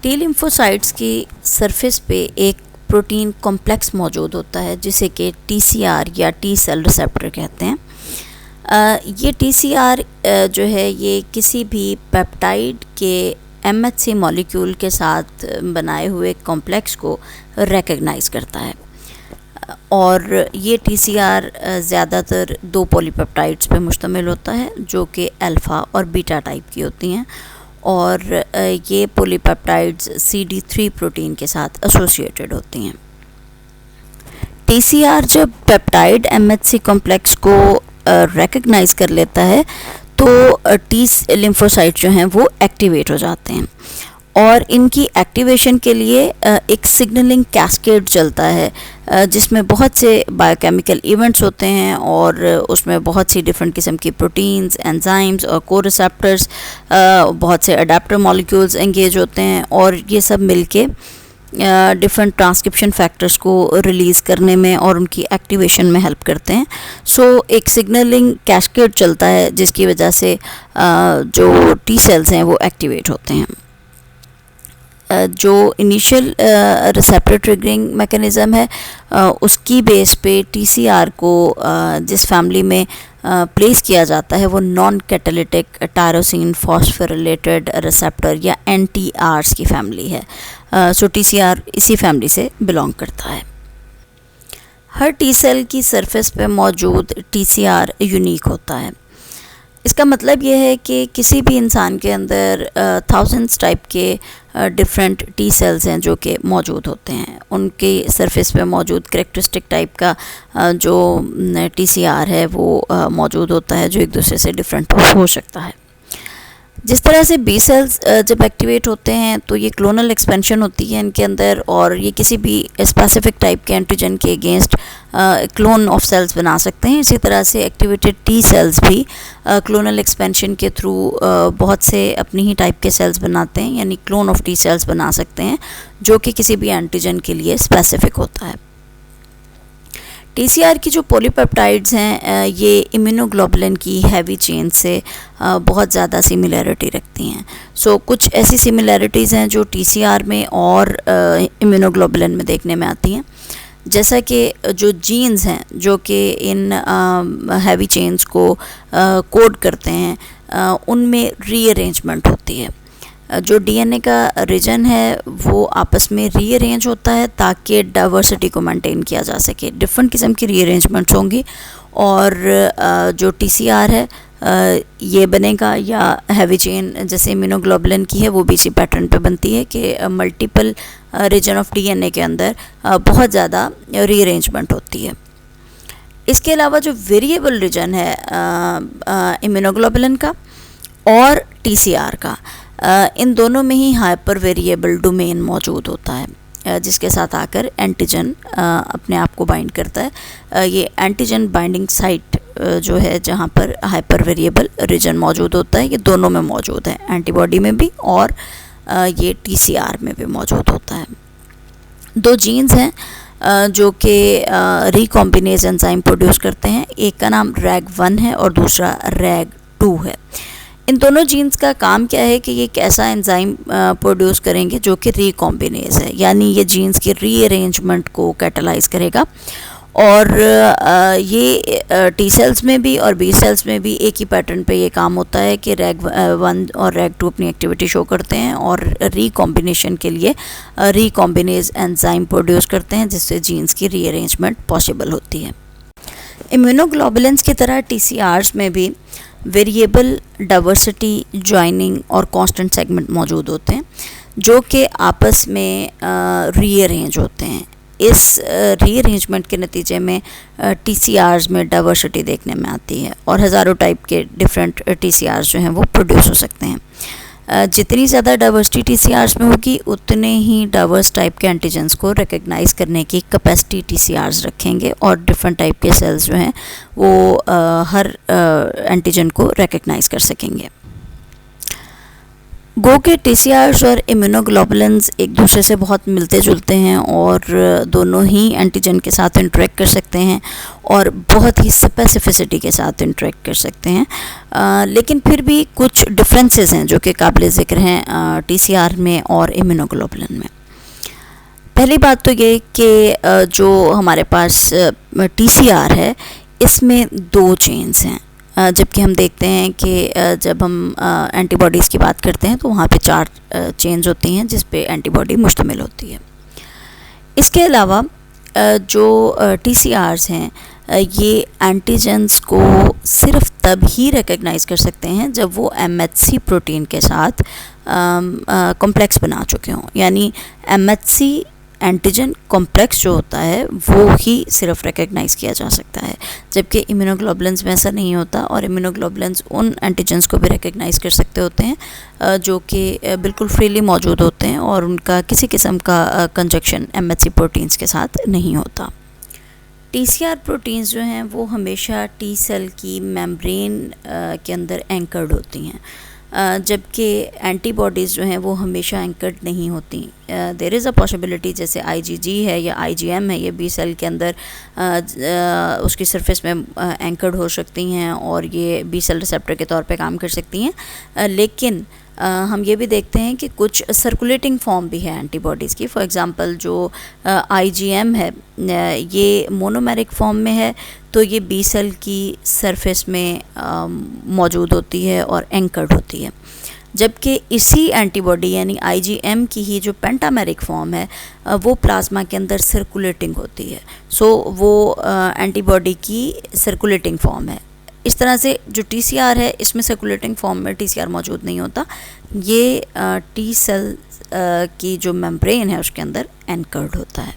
T lymphocytes की surface पे एक प्रोटीन कॉम्प्लेक्स मौजूद होता है जिसे कि टीसीआर या टी सेल रिसेप्टर कहते हैं। ये टीसीआर जो है ये किसी भी पेप्टाइड के एमएचसी मॉलिक्यूल के साथ बनाए हुए कॉम्प्लेक्स को रिकग्नाइज करता है और ये टीसीआर ज़्यादातर दो पॉलीपेप्टाइड्स पे मुश्तमिल होता है जो कि अल्फ़ा और बीटा टाइप की होती हैं और ये पॉलीपेप्टाइड्स CD3 प्रोटीन के साथ एसोसिएटेड होती हैं। टीसीआर जब पेप्टाइड एमएचसी कॉम्प्लेक्स को रिकग्नाइज कर लेता है तो टी लिम्फोसाइट जो हैं वो एक्टिवेट हो जाते हैं और इनकी एक्टिवेशन के लिए एक सिग्नलिंग कैस्केड चलता है जिसमें बहुत से बायोकेमिकल इवेंट्स होते हैं और उसमें बहुत सी डिफरेंट किस्म की प्रोटीन्स, एंजाइम्स और कोरिसेप्टर्स, बहुत से अडेप्टर मॉलिक्यूल्स एंगेज होते हैं और ये सब मिलके डिफरेंट ट्रांसक्रिप्शन फैक्टर्स को रिलीज़ करने में और उनकी एक्टिवेशन में हेल्प करते हैं। सो एक सिग्नलिंग कैस्केड चलता है जिसकी वजह से जो टी सेल्स हैं वो एक्टिवेट होते हैं। जो इनिशियल रिसेप्टर ट्रिगरिंग मैकेनिज़्म है उसकी बेस पे टीसीआर को जिस फैमिली में प्लेस किया जाता है वो non catalytic tyrosine phosphorylated receptor या NTRs की फैमिली है। सो टीसीआर इसी फैमिली से बिलोंग करता है। हर टी सेल की सरफेस पे मौजूद टीसीआर यूनिक होता है। इसका मतलब ये है कि किसी भी इंसान के अंदर थाउजेंड्स टाइप के डिफरेंट टी सेल्स हैं जो कि मौजूद होते हैं। उनके सरफेस पे मौजूद करेक्टरिस्टिक टाइप का जो टीसीआर है वो मौजूद होता है जो एक दूसरे से डिफरेंट हो सकता है। जिस तरह से बी सेल्स जब एक्टिवेट होते हैं तो ये क्लोनल एक्सपेंशन होती है इनके अंदर और ये किसी भी स्पेसिफिक टाइप के एंटीजन के अगेंस्ट क्लोन ऑफ सेल्स बना सकते हैं। इसी तरह से एक्टिवेटेड टी सेल्स भी क्लोनल एक्सपेंशन के थ्रू बहुत से अपनी ही टाइप के सेल्स बनाते हैं, यानी क्लोन ऑफ टी सेल्स बना सकते हैं जो कि किसी भी एंटीजन के लिए स्पेसिफिक होता है। टीसीआर की जो पॉलीपेप्टाइड्स हैं ये इम्यूनोग्लोबुलिन की हैवी चेन से बहुत ज़्यादा सिमिलैरिटी रखती हैं। सो कुछ ऐसी सिमिलैरिटीज़ हैं जो टीसीआर में और इम्यूनोग्लोबुलिन में देखने में आती हैं, जैसा कि जो जीन्स हैं जो कि इन हैवी चेन्स को कोड करते हैं उनमें रीअरेंजमेंट होती है। जो डीएनए का रीजन है वो आपस में रीअरेंज होता है ताकि डाइवर्सिटी को मेंटेन किया जा सके। डिफरेंट किस्म की रीअरेंजमेंट्स होंगी और जो टीसीआर है ये बनेगा या हैवी चेन जैसे इम्यूनोग्लोबुलिन की है वो भी इसी पैटर्न पे बनती है कि मल्टीपल रीजन ऑफ डीएनए के अंदर बहुत ज़्यादा रीअरेंजमेंट होती है। इसके अलावा जो वेरिएबल रीजन है इम्यूनोग्लोबुलिन का और टीसीआर का, इन दोनों में ही हाइपर वेरिएबल डोमेन मौजूद होता है जिसके साथ आकर एंटीजन अपने आप को बाइंड करता है। ये एंटीजन बाइंडिंग साइट जो है जहाँ पर हाइपर वेरिएबल रीजन मौजूद होता है ये दोनों में मौजूद है, एंटीबॉडी में भी और ये टीसीआर में भी मौजूद होता है। दो जीन्स हैं जो कि रिकॉम्बिनेज एंजाइम प्रोड्यूस करते हैं, एक का नाम RAG1 है और दूसरा RAG2 है। इन दोनों जीन्स का काम क्या है कि ये एक ऐसा एंजाइम प्रोड्यूस करेंगे जो कि रिकॉम्बिनेज है, यानी ये जीन्स के रीअरेंजमेंट को कैटालाइज करेगा और ये टी सेल्स में भी और बी सेल्स में भी एक ही पैटर्न पे ये काम होता है कि RAG1 और RAG2 अपनी एक्टिविटी शो करते हैं और रिकॉम्बिनेशन के लिए रिकॉम्बिनेज एंजाइम प्रोड्यूस करते हैं जिससे जीन्स की रीअरेंजमेंट पॉसिबल होती है। इम्यूनोग्लोबुलिन्स की तरह टीसीआर्स में भी वेरिएबल डाइवर्सिटी, जॉइनिंग और कांस्टेंट सेगमेंट मौजूद होते हैं जो कि आपस में रीअरेंज होते हैं। इस रीअरेंजमेंट के नतीजे में टीसीआर्स में डाइवर्सिटी देखने में आती है और हज़ारों टाइप के डिफरेंट टीसीआर्स जो हैं वो प्रोड्यूस हो सकते हैं। जितनी ज़्यादा डाइवर्सिटी टीसीआर्स में होगी उतने ही डाइवर्स टाइप के एंटीजन्स को रिकग्नाइज करने की कैपेसिटी टीसीआर्स रखेंगे और डिफरेंट टाइप के सेल्स जो हैं वो हर एंटीजन को रिकग्नाइज कर सकेंगे। गो के टीसीआर्स और इम्यूनोग्लोबुलिन्स एक दूसरे से बहुत मिलते जुलते हैं और दोनों ही एंटीजन के साथ इंटरेक्ट कर सकते हैं और बहुत ही स्पेसिफिसिटी के साथ इंटरेक्ट कर सकते हैं, लेकिन फिर भी कुछ डिफरेंसेस हैं जो कि काबिल ज़िक्र हैं टीसीआर में और इम्यूनोग्लोबुलिन में। पहली बात तो ये कि जो हमारे पास टीसीआर है इसमें 2 चेन्स हैं, जबकि हम देखते हैं कि जब हम एंटीबॉडीज़ की बात करते हैं तो वहाँ पे 4 चेन्स होती हैं जिस पे एंटीबॉडी मुश्तमिल होती है। इसके अलावा जो टीसीआर्स हैं ये एंटीजेंस को सिर्फ तब ही रिकग्नाइज़ कर सकते हैं जब वो एमएचसी प्रोटीन के साथ कॉम्प्लेक्स बना चुके हों, यानी एमएचसी एंटीजन कॉम्प्लेक्स जो होता है वो ही सिर्फ रिकग्नाइज़ किया जा सकता है, जबकि इम्यूनोग्लोबुलिन्स में ऐसा नहीं होता और इम्यूनोग्लोबुलिन्स उन एंटीजन्स को भी रिकग्नाइज़ कर सकते होते हैं जो कि बिल्कुल फ्रीली मौजूद होते हैं और उनका किसी किस्म का कंजक्शन एमएचसी प्रोटीन्स के साथ नहीं होता। टीसीआर प्रोटीन्स जो हैं वो हमेशा टी सेल की मेम्ब्रेन के अंदर एंकर्ड होती हैं, जबकि एंटीबॉडीज़ जो हैं वो हमेशा एंकर्ड नहीं होती। देयर इज़ अ पॉसिबिलिटी जैसे आईजीजी है या आईजीएम है, ये बी सेल के अंदर उसकी सरफेस में एंकर्ड हो सकती हैं और ये बी सेल रिसेप्टर के तौर पे काम कर सकती हैं, लेकिन हम ये भी देखते हैं कि कुछ सर्कुलेटिंग फॉर्म भी है एंटीबॉडीज़ की। फॉर एग्ज़ाम्पल जो आईजीएम है ये मोनोमेरिक फॉर्म में है, तो ये बी सेल की सरफेस में मौजूद होती है और एंकर्ड होती है, जबकि इसी एंटीबॉडी यानी आईजीएम की ही जो पेंटामेरिक फॉर्म है वो प्लाज्मा के अंदर सर्कुलेटिंग होती है। सो वो एंटीबॉडी की सर्कुलेटिंग फॉर्म है। इस तरह से जो टीसीआर है इसमें सर्कुलेटिंग फॉर्म में टीसीआर मौजूद नहीं होता, ये टी सेल की जो मेम्ब्रेन है उसके अंदर एंकर्ड होता है।